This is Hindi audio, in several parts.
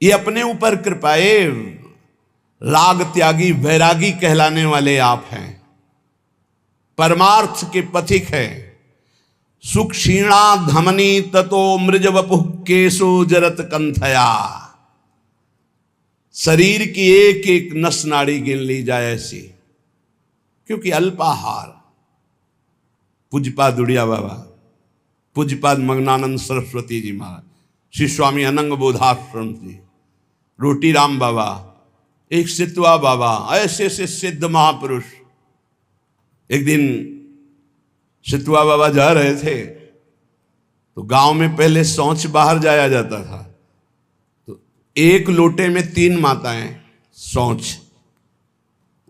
ये अपने ऊपर कृपाए राग त्यागी वैरागी कहलाने वाले आप हैं, परमार्थ के पथिक हैं। सुख क्षीणा धमनी ततो मृज वपुः केशो जरत कंथया। शरीर की एक एक नस नाड़ी गिन ली जाए ऐसी, क्योंकि अल्पाहार। पूज्यपाद दुड़िया बाबा, पूज्यपाद मग्नानंद सरस्वती जी महाराज, श्री स्वामी अनंग बोधाश्रम जी, रोटी राम बाबा, एक सितवा बाबा, ऐसे ऐसे सिद्ध महापुरुष। एक दिन सितवा बाबा जा रहे थे तो गांव में पहले शौच बाहर जाया जाता था, तो एक लोटे में 3 माताएं शौच।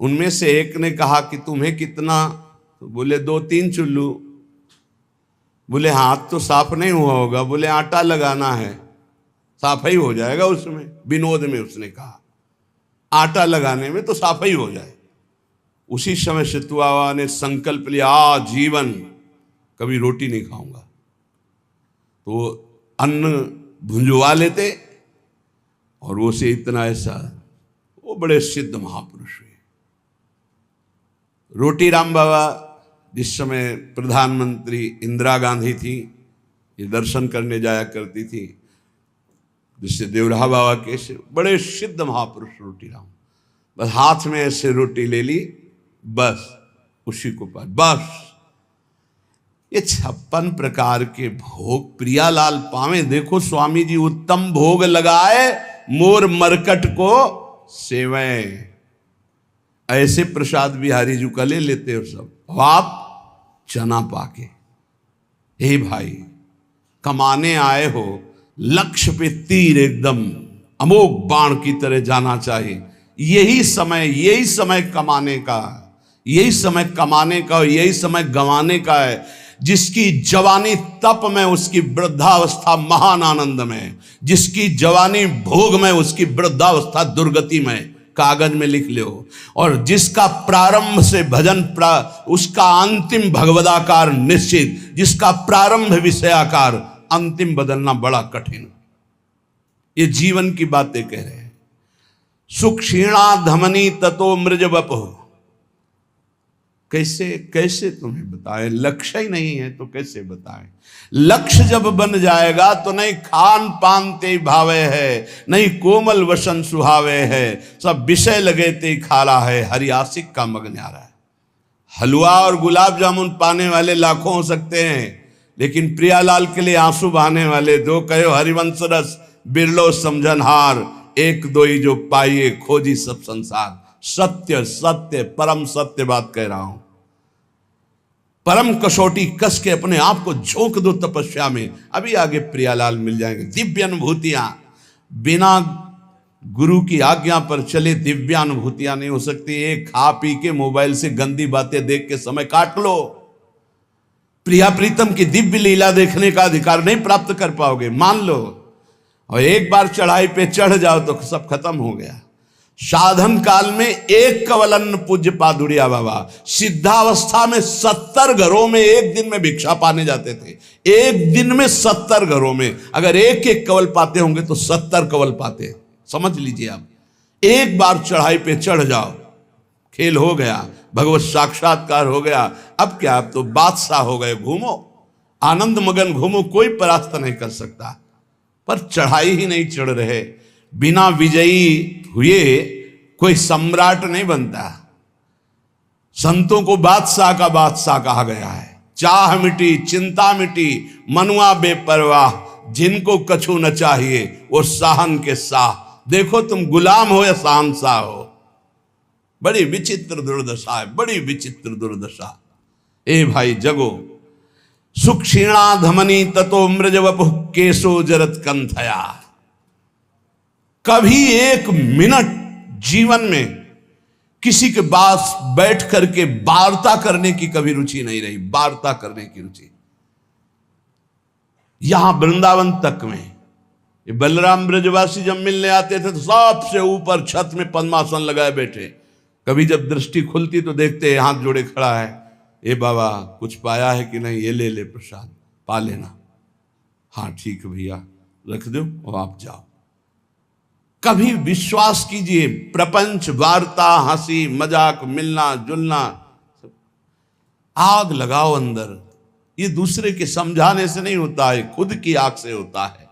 उनमें से एक ने कहा कि तुम्हें कितना? तो बोले 2-3 चुल्लू। बोले हाथ तो साफ नहीं हुआ होगा। बोले आटा लगाना है, साफ ही हो जाएगा उसमें। विनोद में उसने कहा आटा लगाने में तो साफ ही हो जाए। उसी समय सितवा ने संकल्प लिया, आजीवन कभी रोटी नहीं खाऊंगा। तो अन्न भुंजवा लेते और वो से इतना ऐसा, वो बड़े सिद्ध महापुरुष हुए। रोटी राम बाबा जिस समय प्रधानमंत्री इंदिरा गांधी थी, ये दर्शन करने जाया करती थी, जिससे देवराहा बाबा के से बड़े सिद्ध महापुरुष रोटी राम। बस हाथ में ऐसे रोटी ले ली, बस उसी को पास। बस ये 56 प्रकार के भोग प्रियालाल पावे। देखो स्वामी जी उत्तम भोग लगाए, मोर मरकट को सेवें। ऐसे प्रसाद बिहारी जी का ले लेते हो सब, आप चना पाके। हे भाई, कमाने आए हो, लक्ष्य पे तीर एकदम अमोघ बाण की तरह जाना चाहिए। यही समय कमाने का, यही समय कमाने का, यही समय गंवाने का है। जिसकी जवानी तप में, उसकी वृद्धावस्था महान आनंद में। जिसकी जवानी भोग में, उसकी वृद्धावस्था दुर्गति में। कागज में लिख लो। और जिसका प्रारंभ से भजन उसका अंतिम भगवदाकार निश्चित। जिसका प्रारंभ विषयाकार, अंतिम बदलना बड़ा कठिन। ये जीवन की बातें कह रहे हैं। सुख क्षीणा धमनी ततो मृज वपुः। कैसे तुम्हें बताएं? लक्ष्य ही नहीं है तो कैसे बताएं? लक्ष्य जब बन जाएगा तो नहीं खान पान ते भावे है, नहीं कोमल वसन सुहावे है, सब विषय लगे ते खाला है, हरियासिक का मग न्यारा है। हलवा और गुलाब जामुन पाने वाले लाखों हो सकते हैं, लेकिन प्रियालाल के लिए आंसू बहाने वाले 2 कहो हरिवंश रस बिरलो समझनहार, 1 2 जो पाइए खोजी सब संसार। सत्य सत्य परम सत्य बात कह रहा हूं। परम कसौटी कस के अपने आप को झोंक दो तपस्या में, अभी आगे प्रियालाल मिल जाएंगे। दिव्य अनुभूतियां, बिना गुरु की आज्ञा पर चले दिव्य अनुभूतियां नहीं हो सकती। एक खा पी के मोबाइल से गंदी बातें देख के समय काट लो, प्रिया प्रीतम की दिव्य लीला देखने का अधिकार नहीं प्राप्त कर पाओगे, मान लो। और एक बार चढ़ाई पे चढ़ जाओ तो सब खत्म हो गया। साधन काल में 1 कवलन पूज्य पादुड़िया बाबा सिद्धावस्था में 70 घरों में एक दिन में भिक्षा पाने जाते थे। एक दिन में 70 घरों में अगर 1-1 कवल पाते होंगे तो 70 कवल पाते। समझ लीजिए आप, एक बार चढ़ाई पे चढ़ जाओ, खेल हो गया, भगवत साक्षात्कार हो गया। अब क्या, अब तो बादशाह हो गए। घूमो, आनंद मगन घूमो, कोई परास्त नहीं कर सकता। पर चढ़ाई ही नहीं चढ़ रहे। बिना विजयी हुए कोई सम्राट नहीं बनता। संतों को बादशाह का बादशाह कहा गया है। चाह मिटी, चिंता मिटी, मनुआ बेपरवाह, जिनको कछु न चाहिए वो साहन के साह। देखो तुम गुलाम हो या शहंशाह हो। बड़ी विचित्र दुर्दशा है, बड़ी विचित्र दुर्दशा। ए भाई जगो। सुख क्षीणा धमनी ततो मृज वपुः केशो जरत कंथया। कभी 1 मिनट जीवन में किसी के पास बैठ करके वार्ता करने की कभी रुचि नहीं रही। वार्ता करने की रुचि यहां वृंदावन तक में, ये बलराम ब्रजवासी जब मिलने आते थे तो सबसे ऊपर छत में पद्मासन लगाए बैठे। कभी जब दृष्टि खुलती तो देखते हाथ जोड़े खड़ा है, ए बाबा कुछ पाया है कि नहीं, ये ले प्रसाद, पा लेना। हाँ ठीक है भैया, रख दो और आप जाओ। कभी विश्वास कीजिए, प्रपंच, वार्ता, हंसी मजाक, मिलना जुलना, आग लगाओ अंदर। ये दूसरे के समझाने से नहीं होता है, खुद की आग से होता है।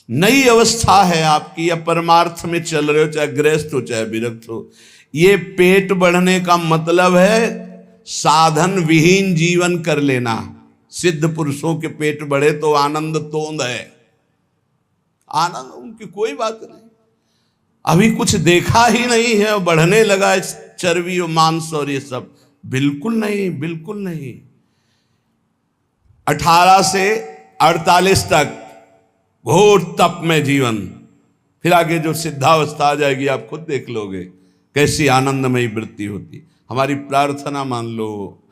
नई अवस्था है आपकी, या परमार्थ में चल रहे हो, चाहे गृहस्थ हो चाहे विरक्त हो। ये पेट बढ़ने का मतलब है साधन विहीन जीवन कर लेना। सिद्ध पुरुषों के पेट बढ़े तो आनंद तोंद है, आनंद उनकी कोई बात नहीं। अभी कुछ देखा ही नहीं है और बढ़ने लगा है चर्बी और मांस और ये सब, बिल्कुल नहीं, बिल्कुल नहीं। 18 से 48 तक घोर तप में जीवन, फिर आगे जो सिद्धावस्था आ जाएगी आप खुद देख लोगे कैसी आनंदमयी वृत्ति होती। हमारी प्रार्थना मान लो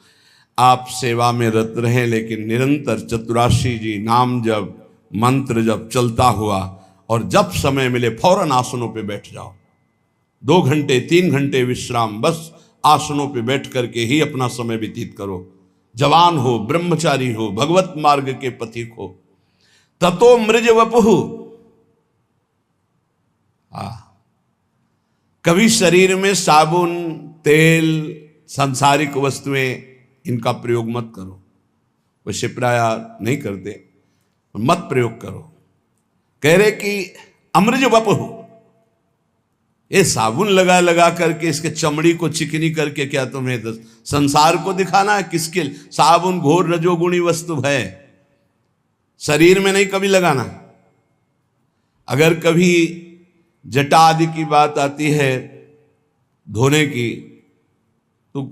आप सेवा में रत रहें, लेकिन निरंतर चतुराशी जी नाम जप मंत्र जप चलता हुआ, और जब समय मिले फौरन आसनों पे बैठ जाओ। 2 घंटे 3 घंटे विश्राम, बस आसनों पे बैठ करके ही अपना समय व्यतीत करो। जवान हो, ब्रह्मचारी हो, भगवत मार्ग के पथिक हो। ततो मृज वपुहु, कभी शरीर में साबुन तेल सांसारिक वस्तुएं इनका प्रयोग मत करो। वैसे प्राय नहीं करते, मत प्रयोग करो। कह रहे कि अमृज वपुहु, ये साबुन लगा लगा करके इसके चमड़ी को चिकनी करके क्या तुम्हें संसार को दिखाना है? किसके? साबुन घोर रजोगुणी वस्तु है, शरीर में नहीं कभी लगाना। अगर कभी जटा आदि की बात आती है धोने की, तो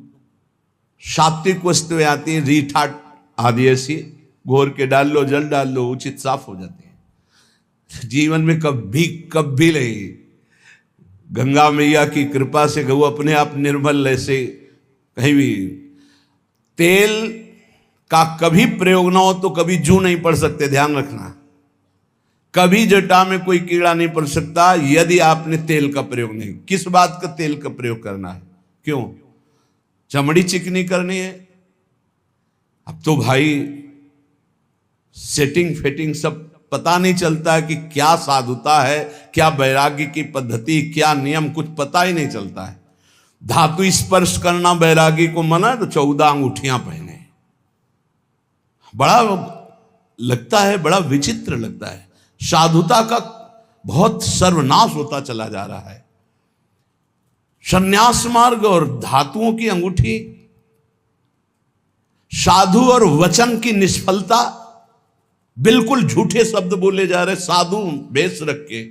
सात्विक वस्तुएं आती हैं, रीठा आदि ऐसी घोर के डाल लो, जल डाल लो, उचित साफ हो जाती है। जीवन में कभी नहीं, गंगा मैया की कृपा से गौ अपने आप निर्मल, ऐसे कहीं भी तेल का कभी प्रयोग ना हो तो कभी जू नहीं पड़ सकते, ध्यान रखना। कभी जटा में कोई कीड़ा नहीं पड़ सकता यदि आपने तेल का प्रयोग नहीं। किस बात का तेल का प्रयोग करना है? क्यों? चमड़ी चिकनी करनी है। अब तो भाई सेटिंग फिटिंग सब पता नहीं चलता है कि क्या साधुता है, क्या वैराग्य की पद्धति, क्या नियम, कुछ पता ही नहीं चलता है। धातु स्पर्श करना वैरागी को मना है तो 14 अंगूठियां पहने। बड़ा लगता है, बड़ा विचित्र लगता है। साधुता का बहुत सर्वनाश होता चला जा रहा है। संन्यास मार्ग और धातुओं की अंगूठी, साधु और वचन की निष्फलता, बिल्कुल झूठे शब्द बोले जा रहे, साधु भेष रख के।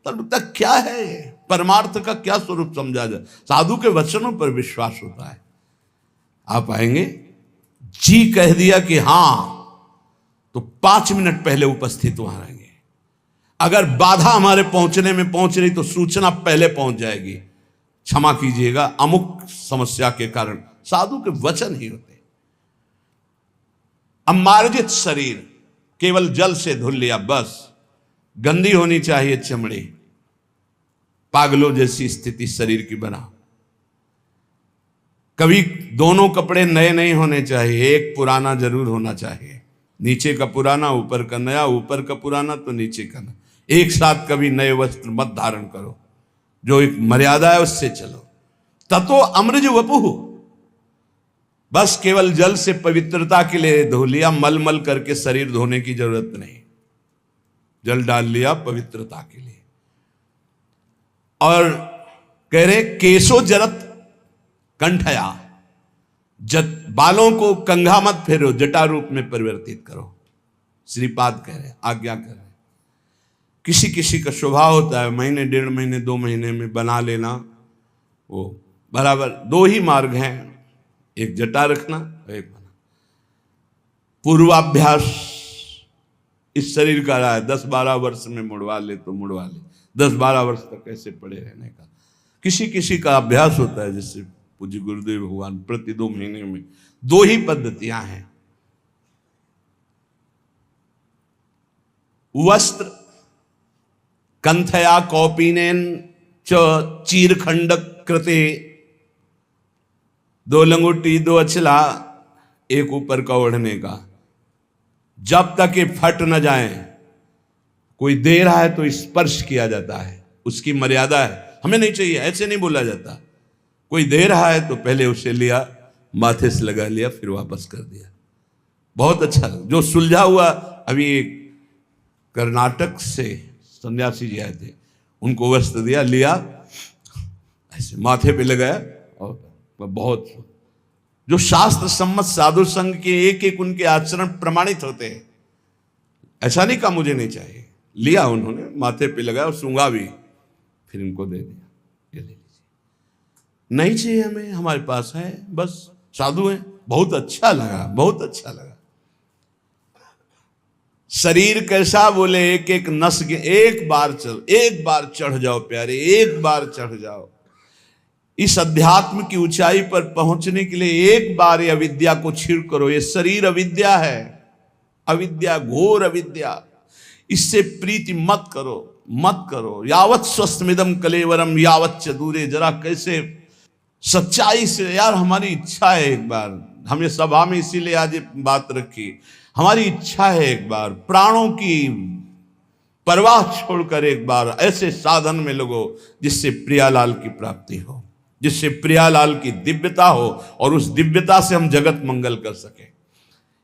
तब तक क्या है, परमार्थ का क्या स्वरूप समझा जाए? साधु के वचनों पर विश्वास होता है। आप आएंगे, जी कह दिया कि हां, तो 5 मिनट पहले उपस्थित वहां रहेंगे। अगर बाधा हमारे पहुंचने में पहुंच रही तो सूचना पहले पहुंच जाएगी, क्षमा कीजिएगा अमुक समस्या के कारण। साधु के वचन ही होते। अमार्जित शरीर, केवल जल से धुल लिया बस। गंदी होनी चाहिए चमड़ी, पागलों जैसी स्थिति शरीर की बना। कभी दोनों कपड़े नए नहीं होने चाहिए, एक पुराना जरूर होना चाहिए। नीचे का पुराना, ऊपर का नया, ऊपर का पुराना तो नीचे का नया। एक साथ कभी नए वस्त्र मत धारण करो, जो एक मर्यादा है उससे चलो। ततो अमृज वपुहु, बस केवल जल से पवित्रता के लिए धो लिया, मल करके शरीर धोने की जरूरत नहीं। जल डाल लिया पवित्रता के लिए। और कह रहे केशो जरत कंठया, बालों को कंघा मत फेरो, जटा रूप में परिवर्तित करो। श्रीपाद कह रहे, आज्ञा कर रहे। किसी किसी का स्वभाव होता है महीने 1.5 महीने 2 महीने में बना लेना, वो बराबर। 2 ही मार्ग हैं, एक जटा रखना, एक बना। पूर्वाभ्यास इस शरीर का रहा है, 10-12 वर्ष में मुड़वा ले तो मुड़वा ले, 10-12 वर्ष तक ऐसे पड़े रहने का। किसी किसी का अभ्यास होता है, जैसे पूज्य गुरुदेव भगवान प्रति 2 महीने में। 2 ही पद्धतियां हैं। वस्त्र कंथया कौपीनेन च चीरखंड कृते, 2 लंगोटी 2 अचला, एक ऊपर का ओढ़ने का। जब तक ये फट न जाए कोई दे रहा है तो स्पर्श किया जाता है, उसकी मर्यादा है, हमें नहीं चाहिए, ऐसे नहीं बोला जाता। कोई दे रहा है तो पहले उसे लिया, माथे से लगा लिया, फिर वापस कर दिया। बहुत अच्छा लगा। जो सुलझा हुआ, अभी एक कर्नाटक से सन्यासी जी आए थे, उनको वस्त्र दिया, लिया, ऐसे माथे पे लगाया, और बहुत जो शास्त्र सम्मत साधु संघ के एक एक उनके आचरण प्रमाणित होते हैं। ऐसा नहीं कहा मुझे नहीं चाहिए, लिया उन्होंने, माथे पे लगाया और सूंघा भी, फिर इनको दे दिया, ये ले लीजिए। नहीं चाहिए हमें, हमारे पास है, बस साधु है। बहुत अच्छा लगा, बहुत अच्छा लगा। शरीर कैसा, बोले एक एक नस के, एक बार चढ़ जाओ प्यारे, एक बार चढ़ जाओ। इस अध्यात्म की ऊंचाई पर पहुंचने के लिए एक बार ये अविद्या को छीड़ करो। ये शरीर अविद्या है, अविद्या, घोर अविद्या। इससे प्रीति मत करो, मत करो। यावत स्वस्थमिदम कलेवरम यावत च दूरे। जरा कैसे सच्चाई से, यार हमारी इच्छा है एक बार, हमने सभा में इसीलिए आज ये बात रखी, हमारी इच्छा है एक बार प्राणों की परवाह छोड़कर एक बार ऐसे साधन में लगो जिससे प्रियालाल की प्राप्ति हो, जिससे प्रियालाल की दिव्यता हो, और उस दिव्यता से हम जगत मंगल कर सके।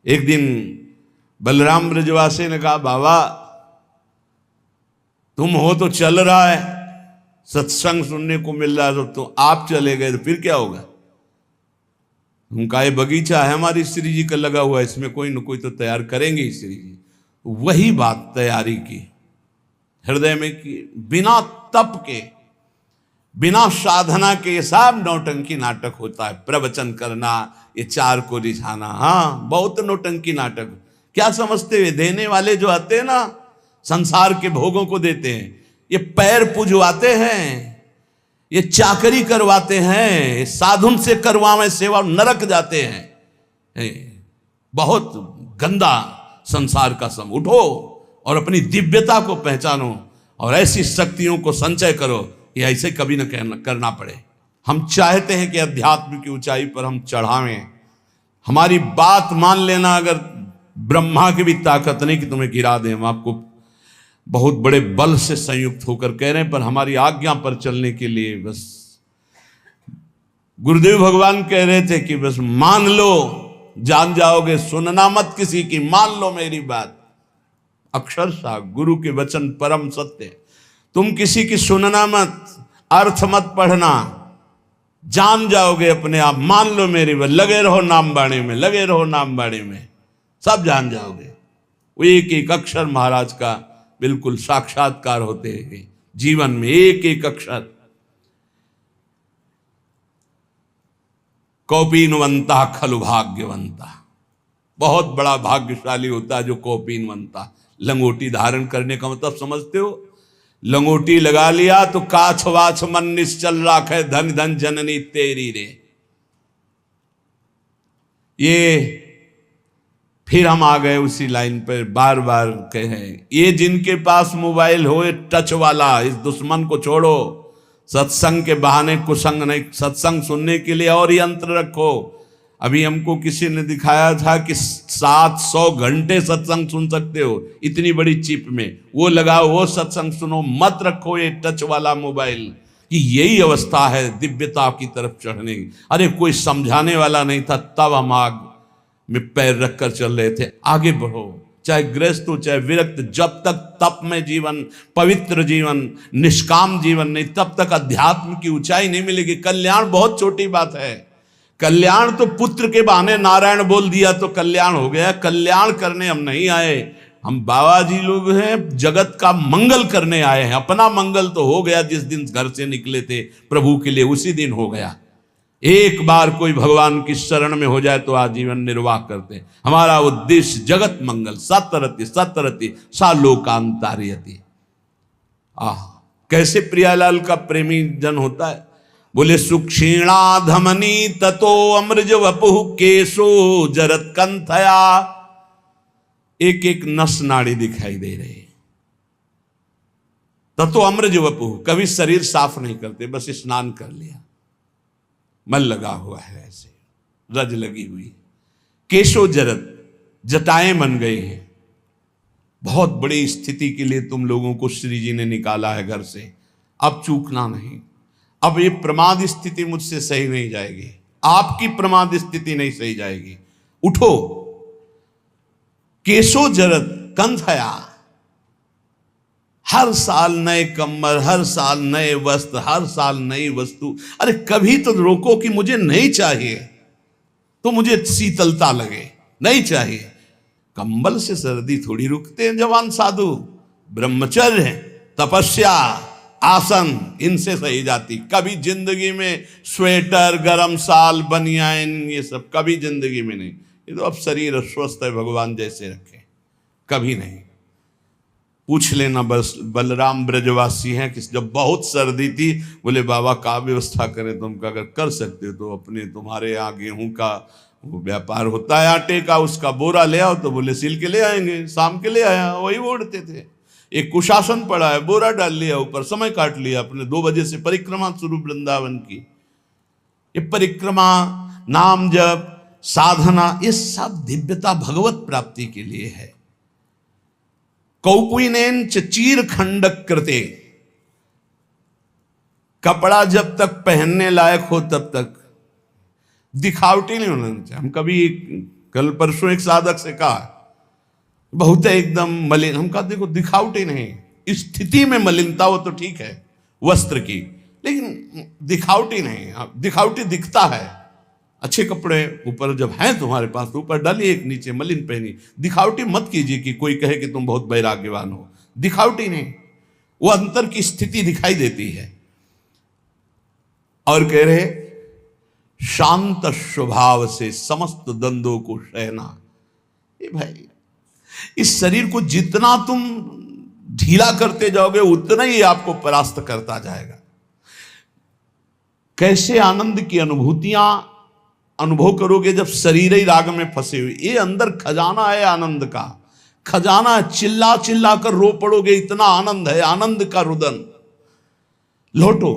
एक दिन बलराम ब्रजवासी ने कहा, बाबा तुम हो तो चल रहा है, सत्संग सुनने को मिल रहा है, तो आप चले गए तो फिर क्या होगा? उनका ये बगीचा है हमारी श्री जी का लगा हुआ है, इसमें कोई न कोई तो तैयार करेंगे ही श्री जी। वही बात तैयारी की, हृदय में की, बिना तप के, बिना साधना के ये सब नौटंकी नाटक होता है। प्रवचन करना, ये चार को रिझाना, हाँ बहुत नौटंकी नाटक। क्या समझते हुए, देने वाले जो आते हैं ना, संसार के भोगों को देते हैं, ये पैर पुजवाते हैं, ये चाकरी करवाते हैं, साधुन से करवावे सेवा, नरक जाते हैं। बहुत गंदा संसार का सम। उठो और अपनी दिव्यता को पहचानो और ऐसी शक्तियों को संचय करो कि ऐसे कभी न करना पड़े। हम चाहते हैं कि अध्यात्म की ऊंचाई पर हम चढ़ावें। हमारी बात मान लेना, अगर ब्रह्मा की भी ताकत नहीं कि तुम्हें गिरा दें, हम आपको बहुत बड़े बल से संयुक्त होकर कह रहे हैं, पर हमारी आज्ञा पर चलने के लिए बस गुरुदेव भगवान कह रहे थे कि बस मान लो, जान जाओगे, सुनना मत किसी की, मान लो मेरी बात। अक्षरशः गुरु के वचन परम सत्य। तुम किसी की सुनना मत, अर्थ मत पढ़ना, जान जाओगे अपने आप, मान लो मेरी बात। लगे रहो नाम बाणी में, लगे रहो नाम बाणी में, सब जान जाओगे। वो एक एक अक्षर महाराज का बिल्कुल साक्षात्कार होते हैं जीवन में, एक एक अक्षर। कौपीनवंता खलु भाग्यवंता, बहुत बड़ा भाग्यशाली होता है जो कौपीनवंता। लंगोटी धारण करने का मतलब समझते हो? लंगोटी लगा लिया तो काछ वाछ मन निश्चल राखे, धन धन जननी तेरी रे। ये फिर हम आ गए उसी लाइन पर, बार बार कहें, ये जिनके पास मोबाइल हो टच वाला, इस दुश्मन को छोड़ो। सत्संग के बहाने कुसंग नहीं, सत्संग सुनने के लिए और यंत्र रखो। अभी हमको किसी ने दिखाया था कि 700 घंटे सत्संग सुन सकते हो इतनी बड़ी चिप में, वो लगाओ, वो सत्संग सुनो, मत रखो ये टच वाला मोबाइल। कि यही अवस्था है दिव्यता की तरफ चढ़ने की। अरे कोई समझाने वाला नहीं था, तब हम आग में पैर रखकर चल रहे थे। आगे बढ़ो, चाहे गृहस्थ हो चाहे विरक्त, जब तक तप में जीवन, पवित्र जीवन, निष्काम जीवन नहीं, तब तक अध्यात्म की ऊंचाई नहीं मिलेगी। कल्याण बहुत छोटी बात है। कल्याण तो पुत्र के बहाने नारायण बोल दिया तो कल्याण हो गया। कल्याण करने हम नहीं आए, हम बाबा जी लोग हैं, जगत का मंगल करने आए हैं। अपना मंगल तो हो गया, जिस दिन घर से निकले थे प्रभु के लिए उसी दिन हो गया। एक बार कोई भगवान की शरण में हो जाए तो आजीवन निर्वाह करते हैं। हमारा उद्देश्य जगत मंगल, सतरति सतरति सा लोकांतारियति। कैसे प्रियालाल का प्रेमी जन होता है। बोले सुक्षीणा धमनी ततो अमृज वपुः केशो जरत कंथया। एक एक नस नाड़ी दिखाई दे रहे। ततो अमृज वपुः, कभी शरीर साफ नहीं करते, बस स्नान कर लिया, मल लगा हुआ है, ऐसे रज लगी हुई। केशो जरत, जटाएं बन गई हैं। बहुत बड़ी स्थिति के लिए तुम लोगों को श्री जी ने निकाला है घर से, अब चूकना नहीं। अब ये प्रमाद स्थिति मुझसे सही नहीं जाएगी, आपकी प्रमाद स्थिति नहीं सही जाएगी। उठो, केशो जरत कंथया, हर साल नए कम्बल, हर साल नए वस्त्र, हर साल नई वस्तु। अरे कभी तो रोको कि मुझे नहीं चाहिए, तो मुझे शीतलता लगे, नहीं चाहिए। कंबल से सर्दी थोड़ी रुकते हैं जवान साधु। ब्रह्मचर्य, तपस्या, आसन, इनसे सही जाती। कभी जिंदगी में स्वेटर, गरम साल, बनियान, ये सब कभी जिंदगी में नहीं। ये तो अब शरीर स्वस्थ है, भगवान जैसे रखे, कभी नहीं। पूछ लेना, बस बलराम ब्रजवासी हैं कि जब बहुत सर्दी थी, बोले बाबा का व्यवस्था करें, तुम अगर कर सकते हो तो अपने, तुम्हारे यहाँ गेहूं का वो व्यापार होता है आटे का, उसका बोरा ले आओ। तो बोले सिल के ले आएंगे। शाम के ले आया, वही ओढ़ते थे। एक कुशासन पड़ा है, बोरा डाल लिया ऊपर, समय काट लिया अपने। 2 बजे से परिक्रमा शुरू वृंदावन की। ये परिक्रमा, नाम जप, साधना, ये सब दिव्यता भगवत प्राप्ति के लिए है। कौपुनेन चीर खंडक कृते, कपड़ा जब तक पहनने लायक हो तब तक दिखावटी नहीं होना चाहिए। हम कभी, कल परसों एक साधक से कहा, बहुत है एकदम मलिन, हम कहा देखो दिखावटी नहीं, स्थिति में मलिनता हो तो ठीक है वस्त्र की, लेकिन दिखावटी नहीं। दिखावटी दिखता है, अच्छे कपड़े ऊपर जब हैं तुम्हारे पास तो ऊपर डालिए, एक नीचे मलिन पहनी। दिखावटी मत कीजिए कि कोई कहे कि तुम बहुत वैराग्यवान हो, दिखावटी नहीं, वो अंतर की स्थिति दिखाई देती है। और कह रहे शांत स्वभाव से समस्त द्वंद्वों को सहना। ये भाई, इस शरीर को जितना तुम ढीला करते जाओगे उतना ही आपको परास्त करता जाएगा। कैसे आनंद की अनुभूतियां अनुभव करोगे जब शरीर ही राग में फंसे हुए। ये अंदर खजाना है आनंद का, खजाना। चिल्ला चिल्ला कर रो पड़ोगे, इतना आनंद है, आनंद का रुदन। लौटो,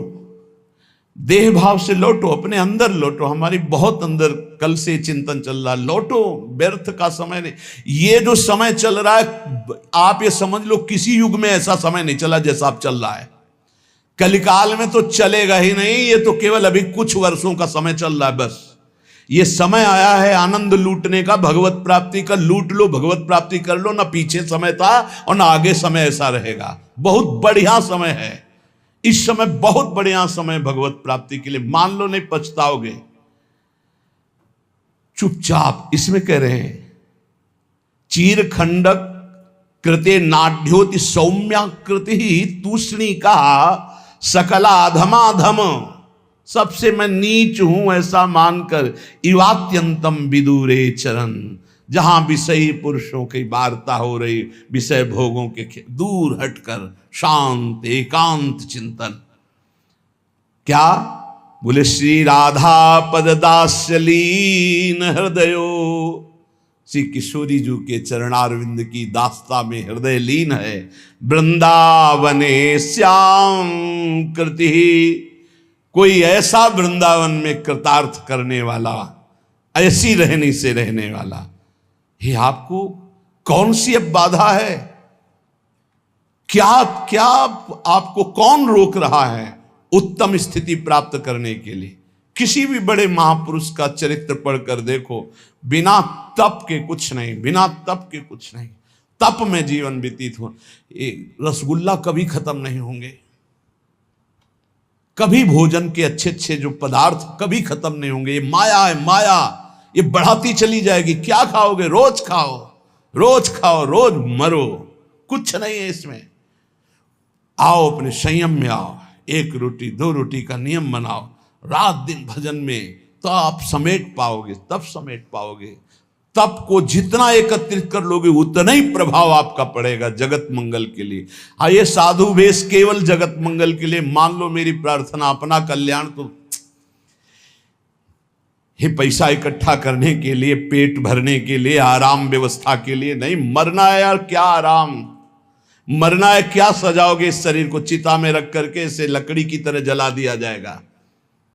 देह भाव से लौटो, अपने अंदर लौटो। हमारी बहुत अंदर कल से चिंतन चल रहा है, लौटो, व्यर्थ का समय नहीं। ये जो समय चल रहा है, आप ये समझ लो किसी युग में ऐसा समय नहीं चला जैसा आप चल रहा है। कलिकाल में तो चलेगा ही नहीं, ये तो केवल अभी कुछ वर्षों का समय चल रहा है बस। ये समय आया है आनंद लूटने का, भगवत प्राप्ति का। लूट लो, भगवत प्राप्ति कर लो। ना पीछे समय था और ना आगे समय ऐसा रहेगा। बहुत बढ़िया समय है इस समय, बहुत बढ़िया समय भगवत प्राप्ति के लिए। मान लो, नहीं पछताओगे। चुपचाप इसमें कह रहे हैं, चीर खंडक कृते नाड्योति सौम्याकृति तूष्णी का सकला अधमाधम। सबसे मैं नीच हूं ऐसा मानकर, इवात्यंतम विदुरे चरण, जहां विषयी पुरुषों की वार्ता हो रही, विषय भोगों के दूर हटकर शांत एकांत चिंतन। क्या बोले? श्री राधा पद दास्यलीन हृदयो, श्री किशोरी जी के चरणारविंद की दास्ता में हृदय लीन है। वृंदावने श्याम कृति, कोई ऐसा वृंदावन में कृतार्थ करने वाला, ऐसी रहनी से रहने वाला। ये आपको कौन सी अब बाधा है? क्या क्या आपको कौन रोक रहा है उत्तम स्थिति प्राप्त करने के लिए? किसी भी बड़े महापुरुष का चरित्र पढ़कर देखो, बिना तप के कुछ नहीं, बिना तप के कुछ नहीं। तप में जीवन व्यतीत हो। रसगुल्ला कभी खत्म नहीं होंगे, कभी भोजन के अच्छे अच्छे जो पदार्थ कभी खत्म नहीं होंगे। ये माया है, माया, ये बढ़ाती चली जाएगी। क्या खाओगे? रोज खाओ, रोज खाओ, रोज मरो, कुछ नहीं है इसमें। आओ अपने संयम में आओ, 1 रोटी 2 रोटी का नियम बनाओ, रात दिन भजन में, तो आप समेट पाओगे, तब समेट पाओगे। तप को जितना एकत्रित कर लोगे उतना ही प्रभाव आपका पड़ेगा जगत मंगल के लिए। हाँ, ये साधु वेश केवल जगत मंगल के लिए। मान लो मेरी प्रार्थना अपना कल्याण, तो ये पैसा इकट्ठा करने के लिए, पेट भरने के लिए, आराम व्यवस्था के लिए नहीं। मरना है यार, क्या आराम, मरना है। क्या सजाओगे इस शरीर को? चिता में रख करके इसे लकड़ी की तरह जला दिया जाएगा।